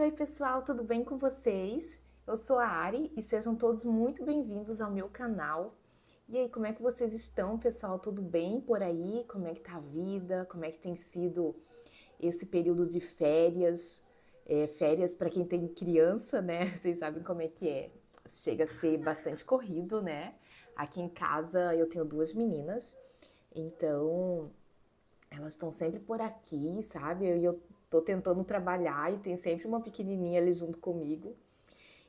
Oi, pessoal, tudo bem com vocês? Eu sou a Ari e sejam todos muito bem-vindos ao meu canal. E aí, como é que vocês estão, pessoal? Tudo bem por aí? Como é que tá a vida? Como é que tem sido esse período de férias? Férias para quem tem criança, né? Vocês sabem como é que é. Chega a ser bastante corrido, né? Aqui em casa eu tenho duas meninas, então elas estão sempre por aqui, sabe? E eu tô tentando trabalhar e tem sempre uma pequenininha ali junto comigo.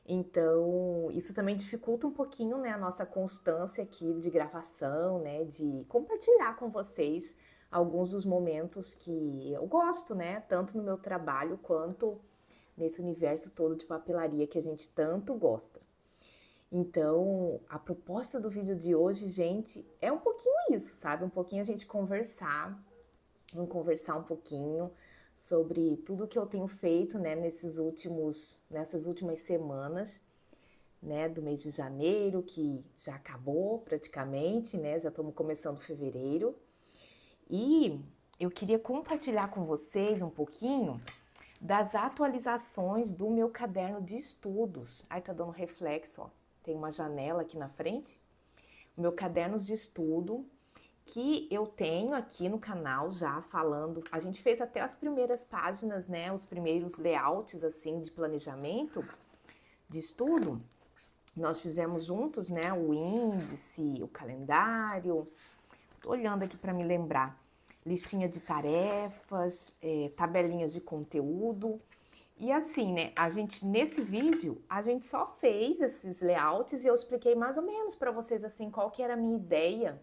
Então, isso também dificulta um pouquinho, né, a nossa constância aqui de gravação, né, de compartilhar com vocês alguns dos momentos que eu gosto, né, tanto no meu trabalho quanto nesse universo todo de papelaria que a gente tanto gosta. Então, a proposta do vídeo de hoje, gente, é um pouquinho isso, sabe? Um pouquinho a gente conversar. Vamos conversar um pouquinho sobre tudo que eu tenho feito, né, nessas últimas semanas, né, do mês de janeiro, que já acabou praticamente, né, já estamos começando fevereiro. E eu queria compartilhar com vocês um pouquinho das atualizações do meu caderno de estudos. Ai, tá dando reflexo, ó. Tem uma janela aqui na frente. O meu caderno de estudo que eu tenho aqui no canal já falando. A gente fez até as primeiras páginas, né? Os primeiros layouts assim de planejamento de estudo. Nós fizemos juntos, né? O índice, o calendário. Tô olhando aqui para me lembrar. Listinha de tarefas, tabelinhas de conteúdo. E assim, né? A gente nesse vídeo a gente só fez esses layouts e eu expliquei mais ou menos para vocês assim qual que era a minha ideia.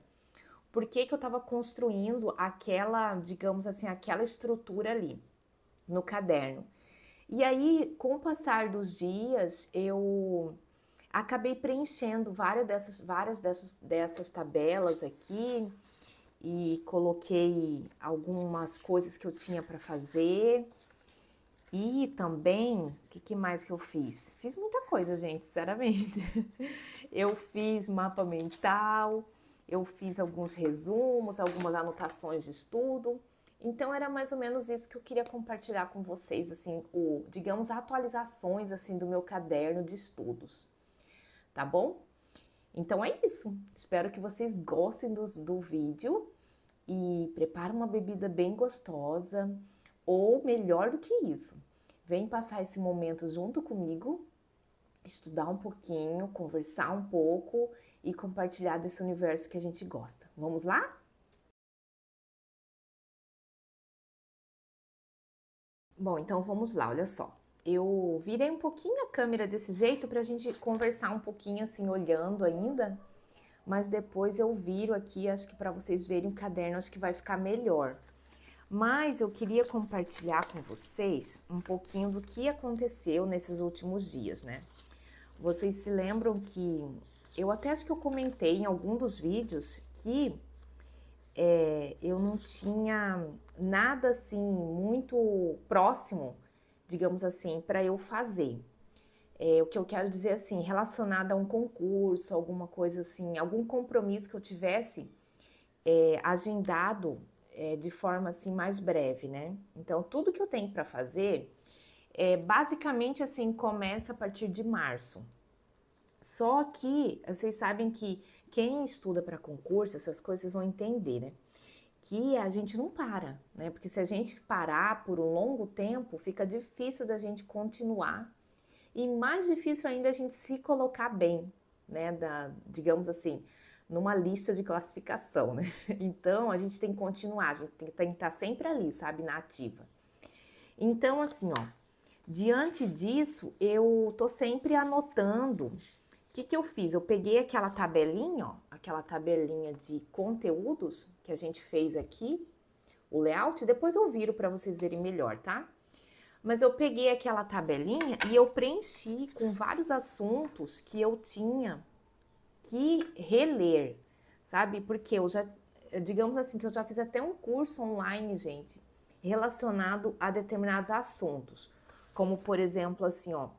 Por que que eu estava construindo aquela, digamos assim, aquela estrutura ali no caderno. E aí, com o passar dos dias, eu acabei preenchendo várias dessas tabelas aqui e coloquei algumas coisas que eu tinha para fazer. E também, o que mais que eu fiz? Fiz muita coisa, gente, sinceramente. Eu fiz mapa mental, eu fiz alguns resumos, algumas anotações de estudo. Então era mais ou menos isso que eu queria compartilhar com vocês, assim, digamos, atualizações assim do meu caderno de estudos, tá bom? Então é isso. Espero que vocês gostem do vídeo e prepare uma bebida bem gostosa, ou melhor do que isso, vem passar esse momento junto comigo, estudar um pouquinho, conversar um pouco e compartilhar desse universo que a gente gosta. Vamos lá? Bom, então vamos lá, olha só. Eu virei um pouquinho a câmera desse jeito para a gente conversar um pouquinho assim, olhando ainda, mas depois eu viro aqui, acho que para vocês verem o caderno, acho que vai ficar melhor. Mas eu queria compartilhar com vocês um pouquinho do que aconteceu nesses últimos dias, né? Vocês se lembram que eu até acho que eu comentei em algum dos vídeos que eu não tinha nada assim muito próximo, digamos assim, para eu fazer. O que eu quero dizer assim, relacionado a um concurso, alguma coisa assim, algum compromisso que eu tivesse agendado de forma assim mais breve, né? Então, tudo que eu tenho para fazer, basicamente assim, começa a partir de março. Só que vocês sabem que quem estuda para concurso, essas coisas vão entender, né? Que a gente não para, né? Porque se a gente parar por um longo tempo, fica difícil da gente continuar e mais difícil ainda a gente se colocar bem, né? Digamos assim, numa lista de classificação, né? Então a gente tem que continuar, a gente tem que estar sempre ali, sabe, na ativa. Então, assim, ó, diante disso, eu tô sempre anotando. O que que eu fiz? Eu peguei aquela tabelinha, ó, aquela tabelinha de conteúdos que a gente fez aqui, o layout, depois eu viro para vocês verem melhor, tá? Mas eu peguei aquela tabelinha e eu preenchi com vários assuntos que eu tinha que reler, sabe? Porque eu já, digamos assim, que eu já fiz até um curso online, gente, relacionado a determinados assuntos, como por exemplo, assim, ó,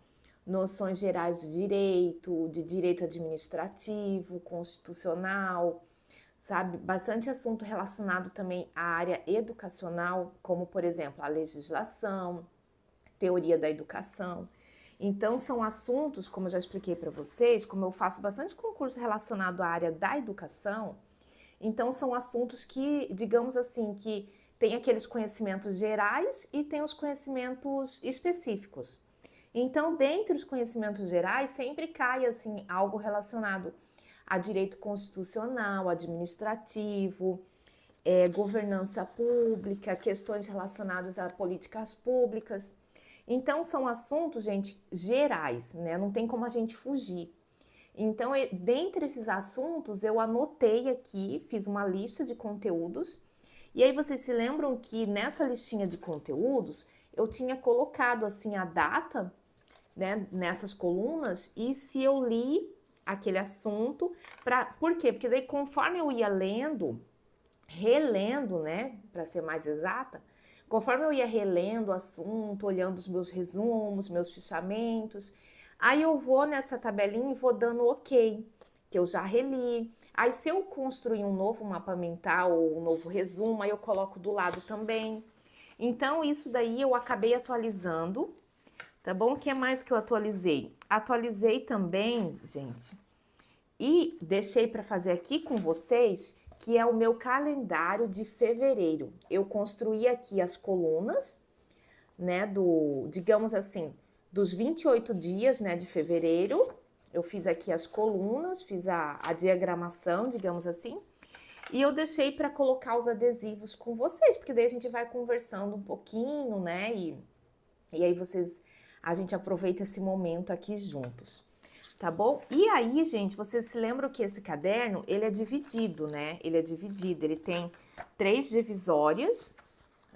noções gerais de direito administrativo, constitucional, sabe? Bastante assunto relacionado também à área educacional, como por exemplo, a legislação, teoria da educação. Então, são assuntos, como eu já expliquei para vocês, como eu faço bastante concurso relacionado à área da educação, então são assuntos que, digamos assim, que tem aqueles conhecimentos gerais e tem os conhecimentos específicos. Então, dentre os conhecimentos gerais, sempre cai assim algo relacionado a direito constitucional, administrativo, governança pública, questões relacionadas a políticas públicas. Então, são assuntos, gente, gerais, né? Não tem como a gente fugir. Então, dentre esses assuntos, eu anotei aqui, fiz uma lista de conteúdos. E aí, vocês se lembram que nessa listinha de conteúdos, eu tinha colocado, assim, a data, né, nessas colunas, e se eu li aquele assunto, por quê? Porque daí, conforme eu ia lendo, relendo, né, para ser mais exata, conforme eu ia relendo o assunto, olhando os meus resumos, meus fichamentos, aí eu vou nessa tabelinha e vou dando ok, que eu já reli. Aí se eu construir um novo mapa mental ou um novo resumo, aí eu coloco do lado também. Então isso daí eu acabei atualizando, tá bom? O que mais que eu atualizei? Atualizei também, gente, e deixei para fazer aqui com vocês, que é o meu calendário de fevereiro. Eu construí aqui as colunas, né, digamos assim, dos 28 dias, né, de fevereiro. Eu fiz aqui as colunas, fiz a diagramação, digamos assim, e eu deixei para colocar os adesivos com vocês, porque daí a gente vai conversando um pouquinho, né, e aí a gente aproveita esse momento aqui juntos. Tá bom? E aí, gente, vocês se lembram que esse caderno, ele é dividido, né? Ele é dividido, ele tem 3 divisórias,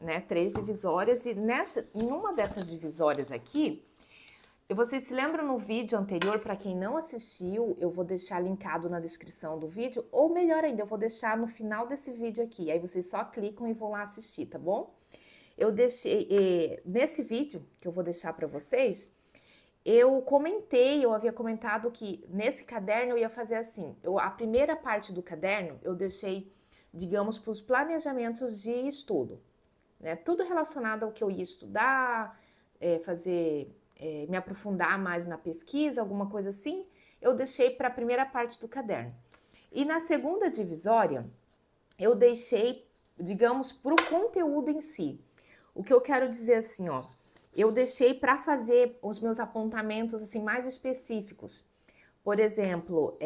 né? 3 divisórias, e em uma dessas divisórias aqui, vocês se lembram no vídeo anterior, para quem não assistiu, eu vou deixar linkado na descrição do vídeo, ou melhor ainda, eu vou deixar no final desse vídeo aqui, aí vocês só clicam e vão lá assistir, tá bom? Eu deixei, nesse vídeo que eu vou deixar para vocês, eu havia comentado que nesse caderno eu ia fazer assim, a primeira parte do caderno eu deixei, digamos, para os planejamentos de estudo, né? Tudo relacionado ao que eu ia estudar, me aprofundar mais na pesquisa, alguma coisa assim, eu deixei para a primeira parte do caderno. E na segunda divisória, eu deixei, digamos, para o conteúdo em si. O que eu quero dizer assim, ó, eu deixei para fazer os meus apontamentos assim mais específicos. Por exemplo,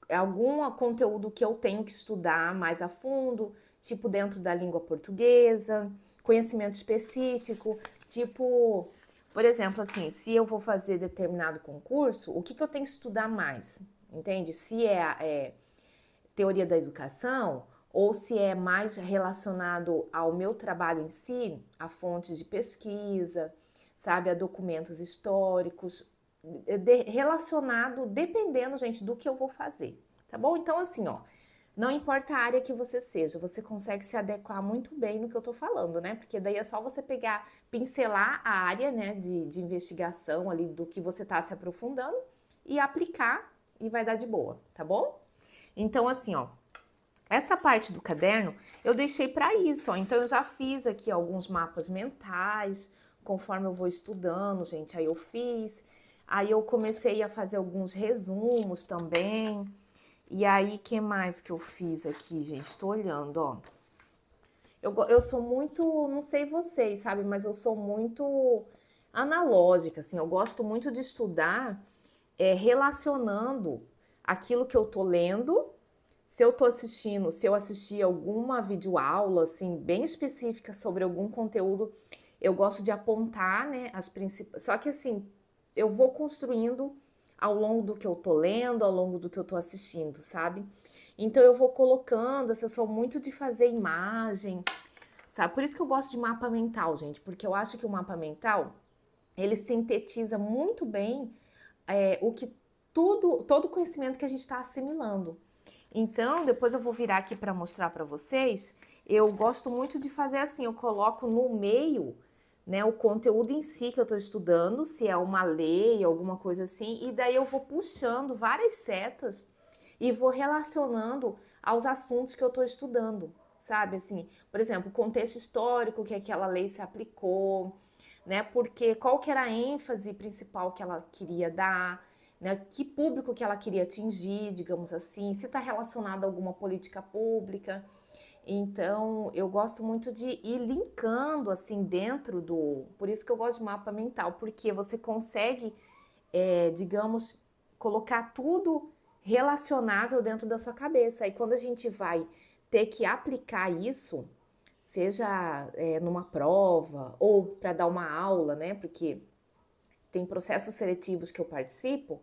algum conteúdo que eu tenho que estudar mais a fundo, tipo dentro da língua portuguesa, conhecimento específico, tipo, por exemplo, assim, se eu vou fazer determinado concurso, o que eu tenho que estudar mais? Entende? Se é teoria da educação, ou se é mais relacionado ao meu trabalho em si, a fontes de pesquisa, sabe, a documentos históricos, relacionado, dependendo, gente, do que eu vou fazer, tá bom? Então, assim, ó, não importa a área que você seja, você consegue se adequar muito bem no que eu tô falando, né? Porque daí é só você pegar, pincelar a área, né, de investigação ali do que você tá se aprofundando e aplicar e vai dar de boa, tá bom? Então, assim, ó, essa parte do caderno eu deixei para isso, ó. Então eu já fiz aqui alguns mapas mentais, conforme eu vou estudando, gente, aí eu fiz. Aí eu comecei a fazer alguns resumos também. E aí, que mais que eu fiz aqui, gente? Estou olhando, ó. Eu sou muito, não sei vocês, sabe, mas eu sou muito analógica, assim. Eu gosto muito de estudar relacionando aquilo que eu tô lendo. Se eu tô assistindo, se eu assistir alguma videoaula, assim, bem específica sobre algum conteúdo, eu gosto de apontar, né, as principais. Só que, assim, eu vou construindo ao longo do que eu tô lendo, ao longo do que eu tô assistindo, sabe? Então, eu vou colocando, assim, eu sou muito de fazer imagem, sabe? Por isso que eu gosto de mapa mental, gente, porque eu acho que o mapa mental, ele sintetiza muito bem todo o conhecimento que a gente está assimilando. Então, depois eu vou virar aqui para mostrar para vocês. Eu gosto muito de fazer assim, eu coloco no meio, né, o conteúdo em si que eu estou estudando, se é uma lei, alguma coisa assim, e daí eu vou puxando várias setas e vou relacionando aos assuntos que eu estou estudando, sabe? Assim, por exemplo, o contexto histórico que aquela lei se aplicou, né? Porque qual que era a ênfase principal que ela queria dar, né? Que público que ela queria atingir, digamos assim, se está relacionado a alguma política pública. Então, eu gosto muito de ir linkando assim dentro do. Por isso que eu gosto de mapa mental, porque você consegue, digamos, colocar tudo relacionável dentro da sua cabeça. E quando a gente vai ter que aplicar isso, seja numa prova ou para dar uma aula, né? Porque tem processos seletivos que eu participo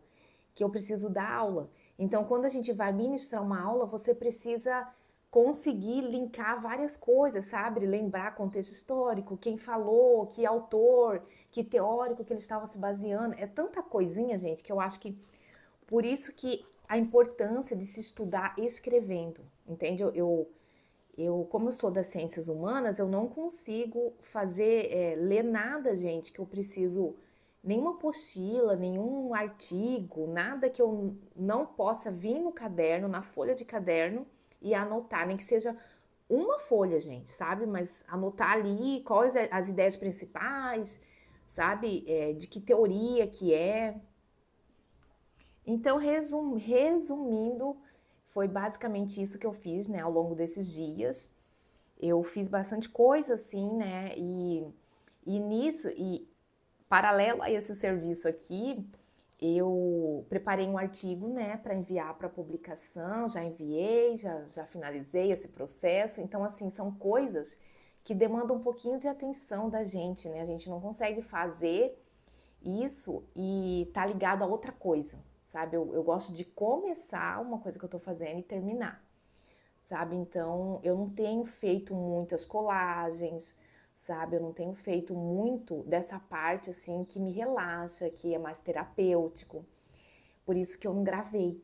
que eu preciso dar aula. Então, quando a gente vai ministrar uma aula, você precisa conseguir linkar várias coisas, sabe? Lembrar contexto histórico, quem falou, que autor, que teórico que ele estava se baseando. É tanta coisinha, gente, que eu acho que por isso que a importância de se estudar escrevendo, entende? Como eu sou das ciências humanas, eu não consigo ler nada, gente, que eu preciso, nenhuma apostila, nenhum artigo, nada que eu não possa vir no caderno, na folha de caderno e anotar, nem que seja uma folha, gente, sabe? Mas anotar ali quais as ideias principais, sabe? De que teoria que é. Então, resumindo, foi basicamente isso que eu fiz, né, ao longo desses dias. Eu fiz bastante coisa, assim, né, e nisso, e paralelo a esse serviço aqui, eu preparei um artigo, né, para enviar para publicação, já enviei, já finalizei esse processo. Então, assim, são coisas que demandam um pouquinho de atenção da gente, né, a gente não consegue fazer isso e tá ligado a outra coisa, sabe? Eu gosto de começar uma coisa que eu tô fazendo e terminar, sabe? Então, eu não tenho feito muitas colagens, sabe? Eu não tenho feito muito dessa parte, assim, que me relaxa, que é mais terapêutico. Por isso que eu não gravei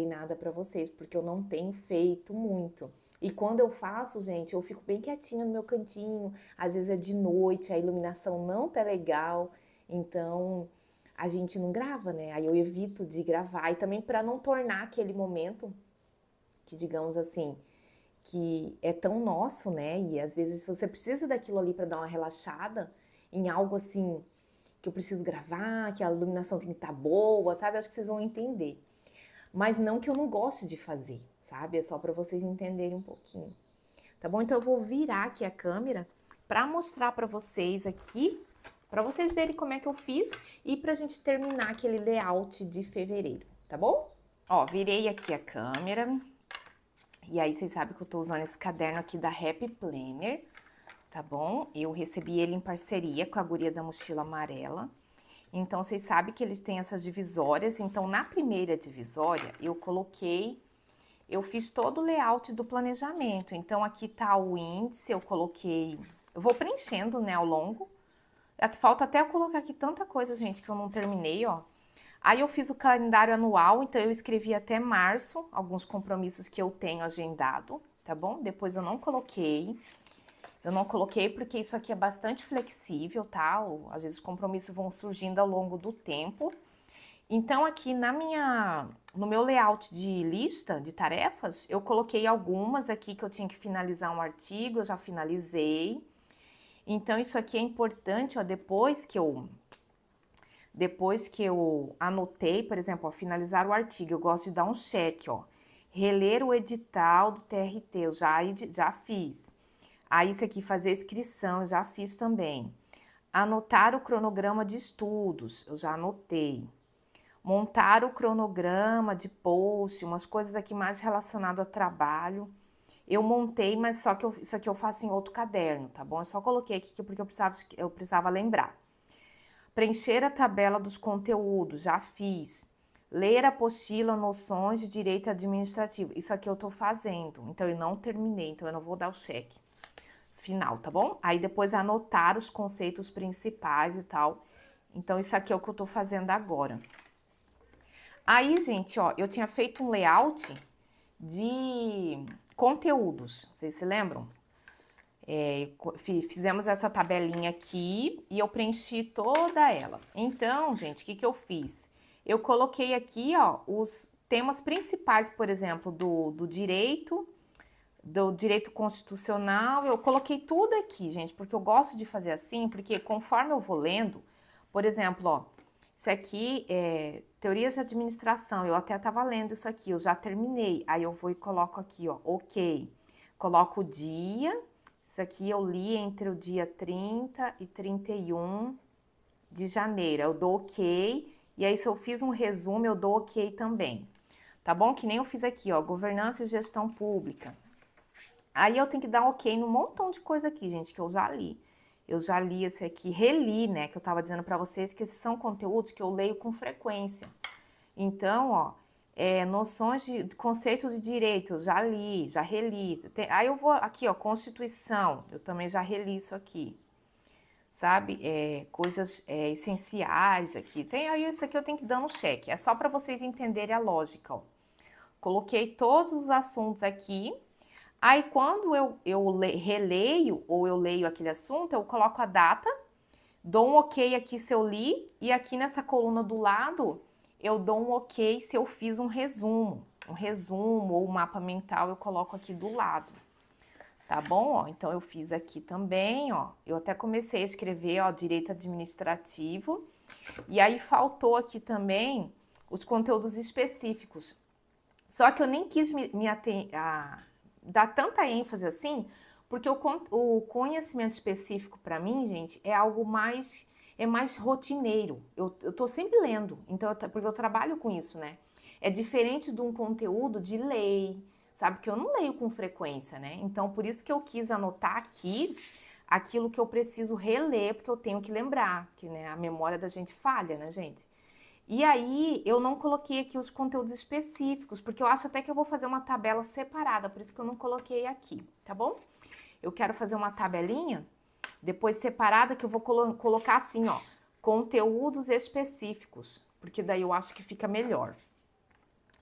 nada pra vocês, porque eu não tenho feito muito. E quando eu faço, gente, eu fico bem quietinha no meu cantinho, às vezes é de noite, a iluminação não tá legal, então a gente não grava, né? Aí eu evito de gravar e também para não tornar aquele momento que, digamos assim, que é tão nosso, né? E às vezes você precisa daquilo ali para dar uma relaxada em algo assim que eu preciso gravar, que a iluminação tem que estar boa, sabe? Acho que vocês vão entender. Mas não que eu não goste de fazer, sabe? É só para vocês entenderem um pouquinho. Tá bom? Então eu vou virar aqui a câmera para mostrar para vocês aqui, para vocês verem como é que eu fiz e pra gente terminar aquele layout de fevereiro, tá bom? Ó, virei aqui a câmera. E aí, vocês sabem que eu tô usando esse caderno aqui da Happy Planner, tá bom? Eu recebi ele em parceria com a Guria da Mochila Amarela. Então, vocês sabem que eles têm essas divisórias. Então, na primeira divisória, eu fiz todo o layout do planejamento. Então, aqui tá o índice, eu vou preenchendo, né, ao longo. Falta até eu colocar aqui tanta coisa, gente, que eu não terminei, ó. Aí eu fiz o calendário anual, então eu escrevi até março, alguns compromissos que eu tenho agendado, tá bom? Depois eu não coloquei. Eu não coloquei porque isso aqui é bastante flexível, tá? Às vezes os compromissos vão surgindo ao longo do tempo. Então aqui no meu layout de lista de tarefas, eu coloquei algumas aqui que eu tinha que finalizar um artigo, eu já finalizei. Então isso aqui é importante, ó, depois que eu anotei, por exemplo, ó, finalizar o artigo, eu gosto de dar um check, ó. Reler o edital do TRT, eu já fiz. Aí, isso aqui, fazer inscrição, eu já fiz também. Anotar o cronograma de estudos, eu já anotei. Montar o cronograma de post, umas coisas aqui mais relacionadas ao trabalho. Eu montei, mas só que isso aqui eu faço em outro caderno, tá bom? Eu só coloquei aqui porque eu precisava lembrar. Preencher a tabela dos conteúdos, já fiz. Ler a apostila, noções de direito administrativo. Isso aqui eu tô fazendo, então eu não terminei, então eu não vou dar o cheque final, tá bom? Aí depois anotar os conceitos principais e tal. Então isso aqui é o que eu tô fazendo agora. Aí, gente, ó, eu tinha feito um layout de conteúdos, vocês se lembram? Fizemos essa tabelinha aqui e eu preenchi toda ela. Então, gente, o que eu fiz? Eu coloquei aqui, ó, os temas principais, por exemplo, do direito, do direito constitucional, eu coloquei tudo aqui, gente, porque eu gosto de fazer assim, porque conforme eu vou lendo, por exemplo, ó, isso aqui é teorias de administração, eu até estava lendo isso aqui, eu já terminei, aí eu vou e coloco aqui, ó, ok, coloco o dia, isso aqui eu li entre o dia 30 e 31 de janeiro, eu dou ok, e aí se eu fiz um resumo, eu dou ok também, tá bom? Que nem eu fiz aqui, ó, governança e gestão pública. Aí eu tenho que dar ok num montão de coisa aqui, gente, que eu já li. Eu já li esse aqui, reli, né, que eu tava dizendo pra vocês que esses são conteúdos que eu leio com frequência. Então, ó, noções de conceitos de direito, eu já li, já reli. Aí eu vou aqui, ó, Constituição, eu também já reli isso aqui. Sabe? Coisas essenciais aqui. Tem aí isso aqui eu tenho que dar um cheque. É só para vocês entenderem a lógica, ó. Coloquei todos os assuntos aqui. Aí, quando eu releio ou eu leio aquele assunto, eu coloco a data, dou um ok aqui se eu li, e aqui nessa coluna do lado, eu dou um ok se eu fiz um resumo ou um mapa mental, eu coloco aqui do lado. Tá bom? Ó, então, eu fiz aqui também, ó, eu até comecei a escrever, ó, direito administrativo, e aí faltou aqui também os conteúdos específicos. Só que eu nem quis me dar tanta ênfase assim, porque o conhecimento específico para mim, gente, é algo mais rotineiro. Eu tô sempre lendo, então porque eu trabalho com isso, né? É diferente de um conteúdo de lei, sabe? Que eu não leio com frequência, né? Então por isso que eu quis anotar aqui aquilo que eu preciso reler, porque eu tenho que lembrar, que né, a memória da gente falha, né, gente? E aí, eu não coloquei aqui os conteúdos específicos, porque eu acho até que eu vou fazer uma tabela separada, por isso que eu não coloquei aqui, tá bom? Eu quero fazer uma tabelinha, depois separada, que eu vou colocar assim, ó, conteúdos específicos, porque daí eu acho que fica melhor,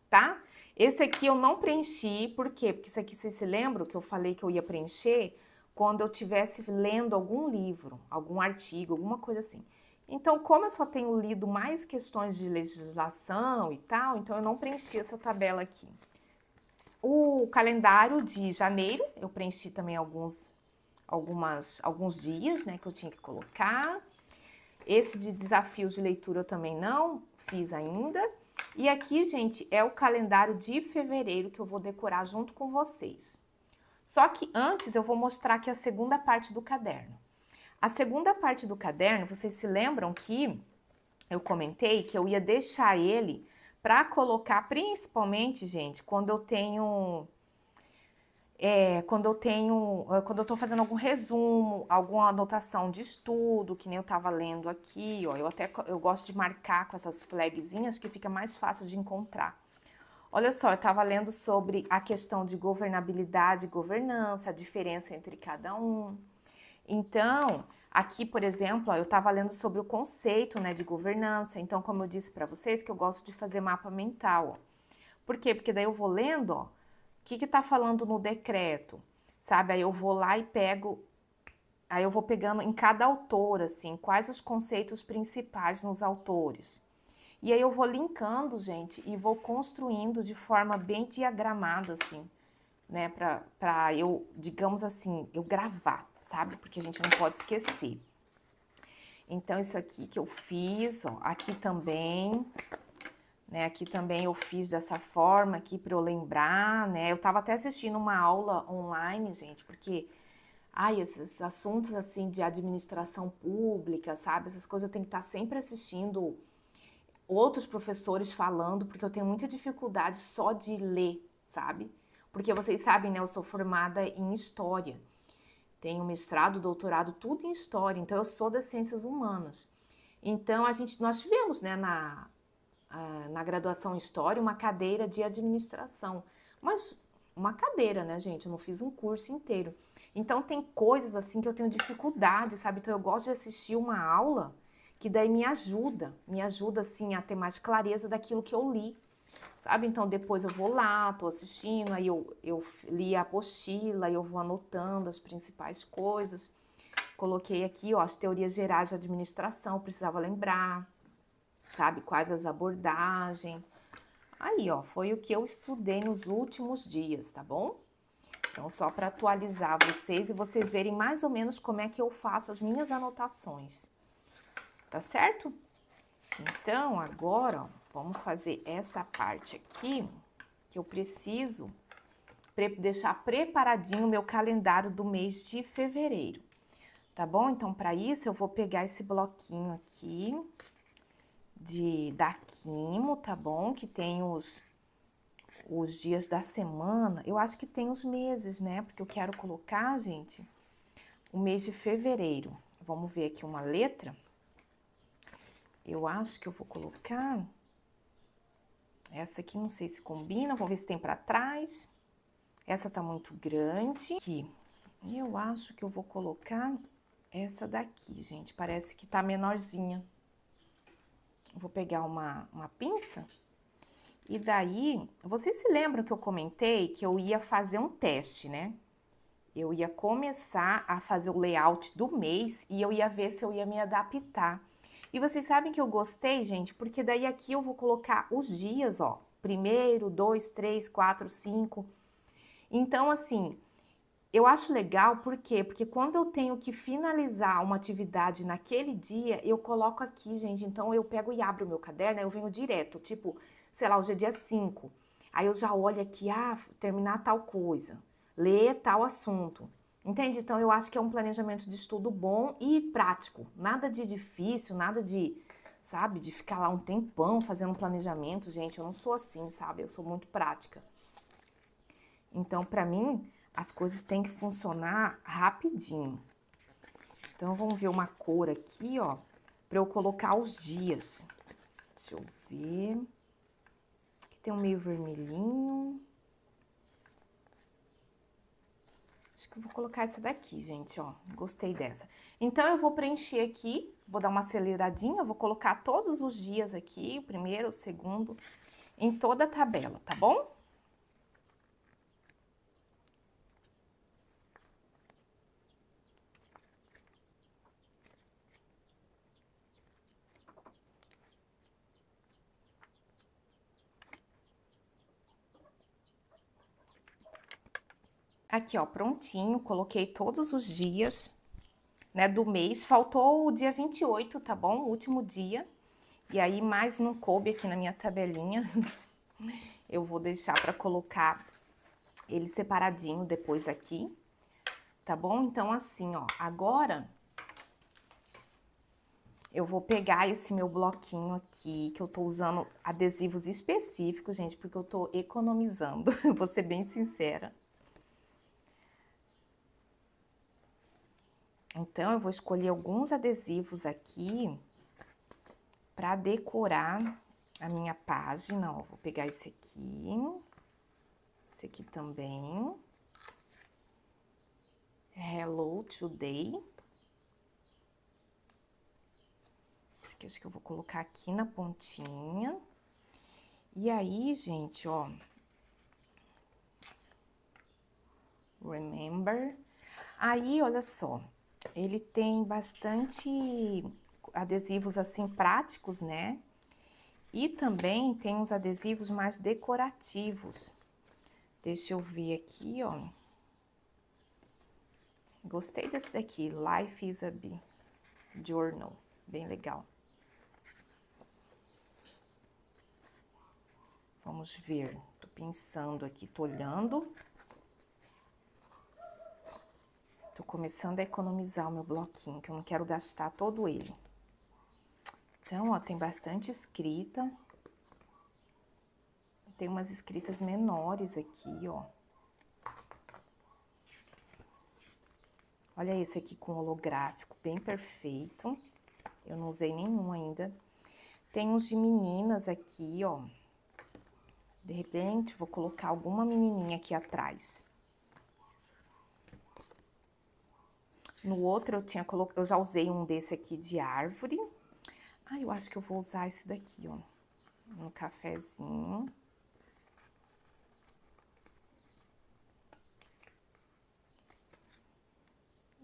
tá? Esse aqui eu não preenchi, por quê? Porque isso aqui, vocês se lembram que eu falei que eu ia preencher quando eu estivesse lendo algum livro, algum artigo, alguma coisa assim. Então, como eu só tenho lido mais questões de legislação e tal, então eu não preenchi essa tabela aqui. O calendário de janeiro, eu preenchi também alguns dias, né, que eu tinha que colocar. Esse de desafios de leitura eu também não fiz ainda. E aqui, gente, é o calendário de fevereiro que eu vou decorar junto com vocês. Só que antes eu vou mostrar aqui a segunda parte do caderno. A segunda parte do caderno, vocês se lembram que eu comentei que eu ia deixar ele para colocar, principalmente, gente, quando eu tô fazendo algum resumo, alguma anotação de estudo, que nem eu tava lendo aqui, ó, eu gosto de marcar com essas flagzinhas que fica mais fácil de encontrar. Olha só, eu tava lendo sobre a questão de governabilidade e governança, a diferença entre cada um. Então, aqui, por exemplo, ó, eu estava lendo sobre o conceito, né, de governança. Então, como eu disse para vocês, que eu gosto de fazer mapa mental. Ó. Por quê? Porque daí eu vou lendo, ó, o que está falando no decreto, sabe? Aí eu vou lá e pego, aí eu vou pegando em cada autor, assim, quais os conceitos principais nos autores. E aí eu vou linkando, gente, e vou construindo de forma bem diagramada, assim, né, para eu, digamos assim, eu gravar, sabe? Porque a gente não pode esquecer. Então, isso aqui que eu fiz, ó, aqui também, né, aqui também eu fiz dessa forma aqui para eu lembrar, né? Eu tava até assistindo uma aula online, gente, porque, ai, esses assuntos, assim, de administração pública, sabe? Essas coisas eu tenho que estar sempre assistindo outros professores falando, porque eu tenho muita dificuldade só de ler, sabe? Porque vocês sabem, né, eu sou formada em História. Tenho mestrado, doutorado, tudo em História. Então, eu sou das ciências humanas. Então, nós tivemos, né, na graduação em História, uma cadeira de administração. Mas uma cadeira, né, gente? Eu não fiz um curso inteiro. Então, tem coisas, assim, que eu tenho dificuldade, sabe? Então, eu gosto de assistir uma aula que daí me ajuda, assim, a ter mais clareza daquilo que eu li. Sabe? Então, depois eu vou lá, tô assistindo, aí eu li a apostila, aí eu vou anotando as principais coisas. Coloquei aqui, ó, as teorias gerais de administração, precisava lembrar, sabe? Quais as abordagens. Aí, ó, foi o que eu estudei nos últimos dias, tá bom? Então, só para atualizar vocês e vocês verem mais ou menos como é que eu faço as minhas anotações. Tá certo? Então, agora, ó, vamos fazer essa parte aqui, que eu preciso deixar preparadinho o meu calendário do mês de fevereiro. Tá bom? Então, para isso, eu vou pegar esse bloquinho aqui da Quimo, tá bom? Que tem os dias da semana. Eu acho que tem os meses, né? Porque eu quero colocar, gente, o mês de fevereiro. Vamos ver aqui uma letra. Eu acho que eu vou colocar essa aqui, não sei se combina. Vamos ver se tem para trás. Essa tá muito grande. Aqui. Eu acho que eu vou colocar essa daqui, gente. Parece que tá menorzinha. Vou pegar uma pinça. E daí, vocês se lembram que eu comentei que eu ia fazer um teste, né? Eu ia começar a fazer o layout do mês e eu ia ver se eu ia me adaptar. E vocês sabem que eu gostei, gente, porque daí aqui eu vou colocar os dias, ó. 1º, 2, 3, 4, 5. Então, assim, eu acho legal, por quê? Porque quando eu tenho que finalizar uma atividade naquele dia, eu coloco aqui, gente. Então, eu pego e abro o meu caderno, eu venho direto, tipo, sei lá, hoje é dia 5. Aí eu já olho aqui, terminar tal coisa, ler tal assunto. Entende? Então, eu acho que é um planejamento de estudo bom e prático. Nada de difícil, nada de, sabe, de ficar lá um tempão fazendo um planejamento. Gente, eu não sou assim, sabe? Eu sou muito prática. Então, para mim, as coisas têm que funcionar rapidinho. Então, vamos ver uma cor aqui, ó, para eu colocar os dias. Deixa eu ver. Aqui tem um meio vermelhinho. Acho que eu vou colocar essa daqui, gente, ó. Gostei dessa. Então, eu vou preencher aqui, vou dar uma aceleradinha, vou colocar todos os dias aqui, o primeiro, o segundo, em toda a tabela, tá bom? Aqui, ó, prontinho, coloquei todos os dias, né, do mês. Faltou o dia 28, tá bom? O último dia. E aí, mais não coube aqui na minha tabelinha. Eu vou deixar para colocar ele separadinho depois aqui, tá bom? Então, assim, ó, agora eu vou pegar esse meu bloquinho aqui, que eu tô usando adesivos específicos, gente, porque eu tô economizando, vou ser bem sincera. Então, eu vou escolher alguns adesivos aqui para decorar a minha página, ó. Vou pegar esse aqui também. Hello Today. Esse aqui acho que eu vou colocar aqui na pontinha. E aí, gente, ó. Remember. Aí, olha só. Ele tem bastante adesivos assim práticos, né? E também tem uns adesivos mais decorativos. Deixa eu ver aqui, ó. Gostei desse daqui, Life is a Journal, bem legal. Vamos ver, tô pensando aqui, tô olhando. Tô começando a economizar o meu bloquinho, que eu não quero gastar todo ele. Então, ó, tem bastante escrita. Tem umas escritas menores aqui, ó. Olha esse aqui com holográfico, bem perfeito. Eu não usei nenhum ainda. Tem uns de meninas aqui, ó. De repente, vou colocar alguma menininha aqui atrás. No outro, eu já usei um desse aqui de árvore. Ah, eu acho que eu vou usar esse daqui, ó. Um cafezinho.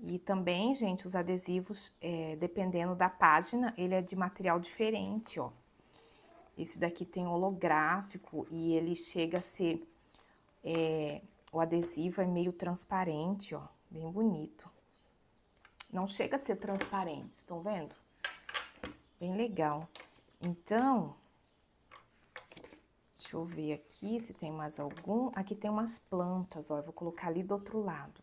E também, gente, os adesivos, dependendo da página, ele é de material diferente, ó. Esse daqui tem holográfico e ele chega a ser O adesivo é meio transparente, ó, bem bonito. Não chega a ser transparente, estão vendo? Bem legal. Então, deixa eu ver aqui se tem mais algum. Aqui tem umas plantas, ó, eu vou colocar ali do outro lado.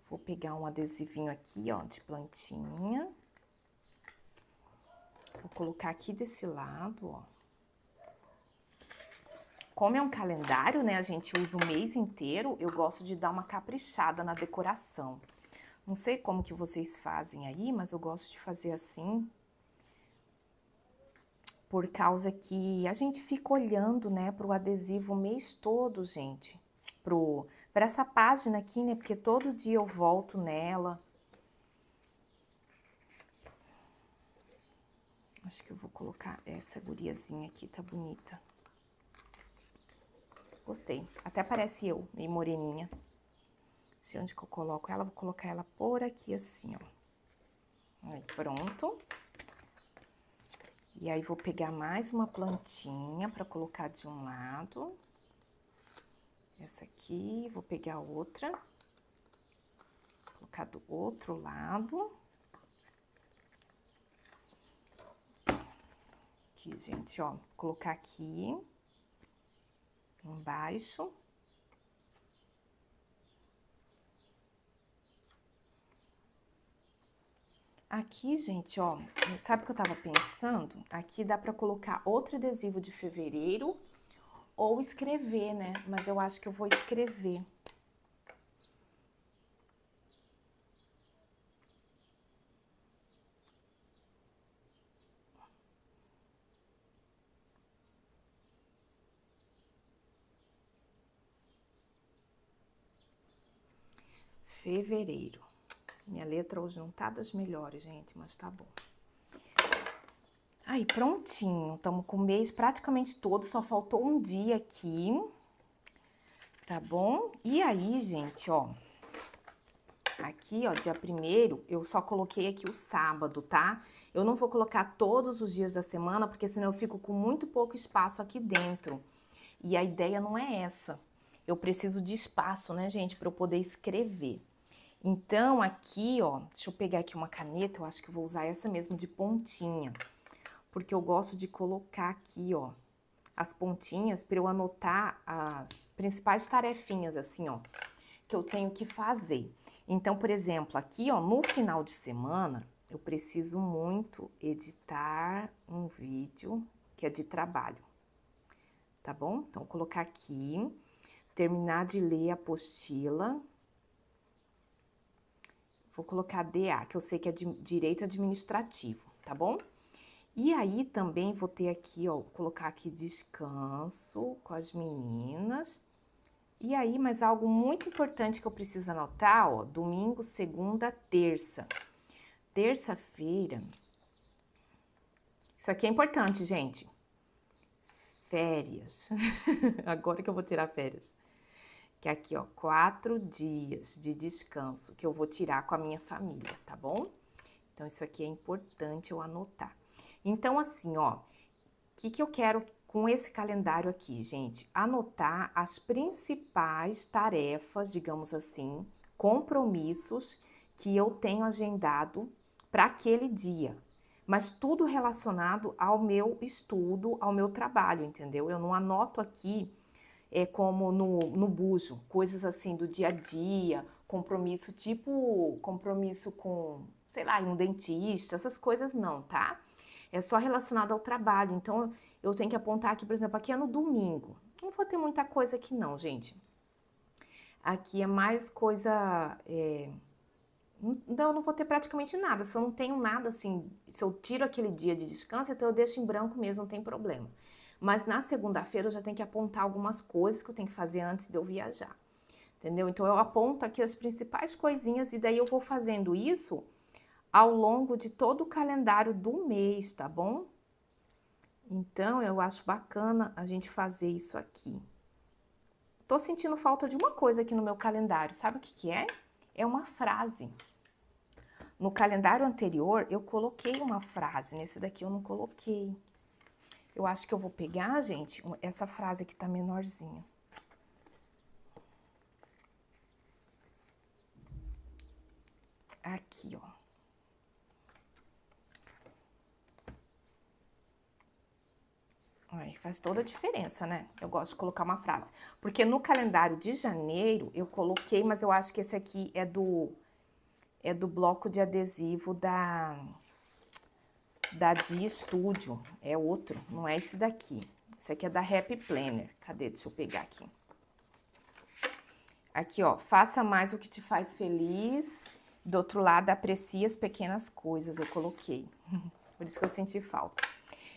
Vou pegar um adesivinho aqui, ó, de plantinha. Vou colocar aqui desse lado, ó. Como é um calendário, né, a gente usa o mês inteiro, eu gosto de dar uma caprichada na decoração. Não sei como que vocês fazem aí, mas eu gosto de fazer assim, por causa que a gente fica olhando, né, pro adesivo o mês todo, gente. Pra essa página aqui, né, porque todo dia eu volto nela. Acho que eu vou colocar essa guriazinha aqui, tá bonita. Gostei. Até parece eu, meio moreninha. Não sei onde que eu coloco ela, vou colocar ela por aqui assim, ó. Aí, pronto. E aí, vou pegar mais uma plantinha pra colocar de um lado. Essa aqui, vou pegar outra. Colocar do outro lado. Aqui, gente, ó. Colocar aqui. Embaixo. Aqui, gente, ó, sabe o que eu tava pensando? Aqui dá pra colocar outro adesivo de fevereiro ou escrever, né? Mas eu acho que eu vou escrever. Fevereiro. Minha letra hoje não tá das melhores, gente, mas tá bom. Aí, prontinho. Estamos com o mês praticamente todo, só faltou um dia aqui. Tá bom? E aí, gente, ó. Aqui, ó, dia 1º, eu só coloquei aqui o sábado, tá? Eu não vou colocar todos os dias da semana, porque senão eu fico com muito pouco espaço aqui dentro. E a ideia não é essa. Eu preciso de espaço, né, gente, para eu poder escrever. Então, aqui, ó, deixa eu pegar aqui uma caneta, eu acho que eu vou usar essa mesmo de pontinha. Porque eu gosto de colocar aqui, ó, as pontinhas para eu anotar as principais tarefinhas, assim, ó, que eu tenho que fazer. Então, por exemplo, aqui, ó, no final de semana, eu preciso muito editar um vídeo que é de trabalho, tá bom? Então, vou colocar aqui, terminar de ler a apostila. Vou colocar DA, que eu sei que é de direito administrativo, tá bom? E aí, também vou ter aqui, ó, colocar aqui descanso com as meninas. E aí, mas algo muito importante que eu preciso anotar, ó, domingo, segunda, terça. Terça-feira. Isso aqui é importante, gente. Férias. Agora que eu vou tirar férias. Que é aqui, ó, 4 dias de descanso que eu vou tirar com a minha família, tá bom? Então, isso aqui é importante eu anotar. Então, assim, ó, o que eu quero com esse calendário aqui, gente? Anotar as principais tarefas, digamos assim, compromissos que eu tenho agendado para aquele dia. Mas tudo relacionado ao meu estudo, ao meu trabalho, entendeu? Eu não anoto aqui como no bujo, coisas assim do dia a dia, compromisso tipo compromisso com, sei lá, um dentista, essas coisas não, tá? É só relacionado ao trabalho, então eu tenho que apontar aqui, por exemplo, aqui é no domingo. Não vou ter muita coisa aqui não, gente. Aqui é mais coisa... Então, eu não vou ter praticamente nada. Se eu não tenho nada assim, se eu tiro aquele dia de descanso, então eu deixo em branco mesmo, não tem problema. Mas na segunda-feira eu já tenho que apontar algumas coisas que eu tenho que fazer antes de eu viajar. Entendeu? Então, eu aponto aqui as principais coisinhas e daí eu vou fazendo isso ao longo de todo o calendário do mês, tá bom? Então, eu acho bacana a gente fazer isso aqui. Tô sentindo falta de uma coisa aqui no meu calendário. Sabe o que que é? É uma frase. No calendário anterior, eu coloquei uma frase. Nesse daqui eu não coloquei. Eu acho que eu vou pegar, gente, essa frase que tá menorzinha. Aqui, ó. Ai, faz toda a diferença, né? Eu gosto de colocar uma frase. Porque no calendário de janeiro eu coloquei, mas eu acho que esse aqui é do bloco de adesivo da Dia Studio. É outro, não é esse daqui. Esse aqui é da Happy Planner. Cadê? Deixa eu pegar aqui. Aqui, ó. Faça mais o que te faz feliz. Do outro lado, aprecie as pequenas coisas. Eu coloquei. Por isso que eu senti falta.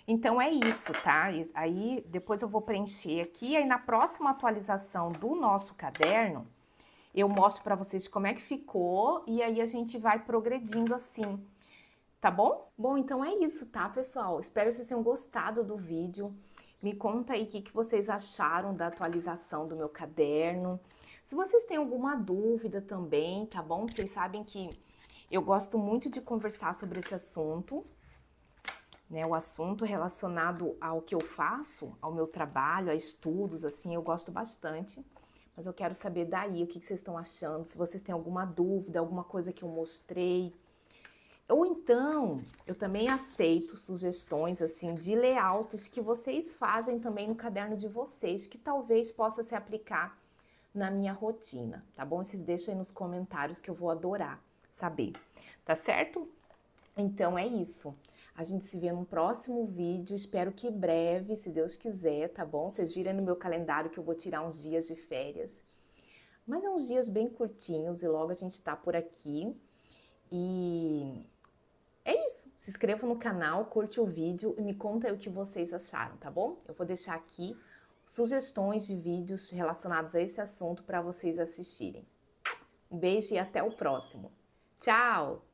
Então, é isso, tá? Aí, depois eu vou preencher aqui. Aí, na próxima atualização do nosso caderno, eu mostro pra vocês como é que ficou. E aí, a gente vai progredindo assim, tá bom? Bom, então é isso, tá, pessoal? Espero que vocês tenham gostado do vídeo. Me conta aí o que vocês acharam da atualização do meu caderno. Se vocês têm alguma dúvida também, tá bom? Vocês sabem que eu gosto muito de conversar sobre esse assunto, né? O assunto relacionado ao que eu faço, ao meu trabalho, a estudos, assim, eu gosto bastante. Mas eu quero saber daí o que vocês estão achando, se vocês têm alguma dúvida, alguma coisa que eu mostrei. Ou então, eu também aceito sugestões, assim, de layouts que vocês fazem também no caderno de vocês, que talvez possa se aplicar na minha rotina, tá bom? Vocês deixam aí nos comentários que eu vou adorar saber, tá certo? Então é isso. A gente se vê no próximo vídeo, espero que breve, se Deus quiser, tá bom? Vocês viram no meu calendário que eu vou tirar uns dias de férias. Mas é uns dias bem curtinhos e logo a gente tá por aqui. E é isso. Se inscreva no canal, curte o vídeo e me conta aí o que vocês acharam, tá bom? Eu vou deixar aqui sugestões de vídeos relacionados a esse assunto para vocês assistirem. Um beijo e até o próximo. Tchau!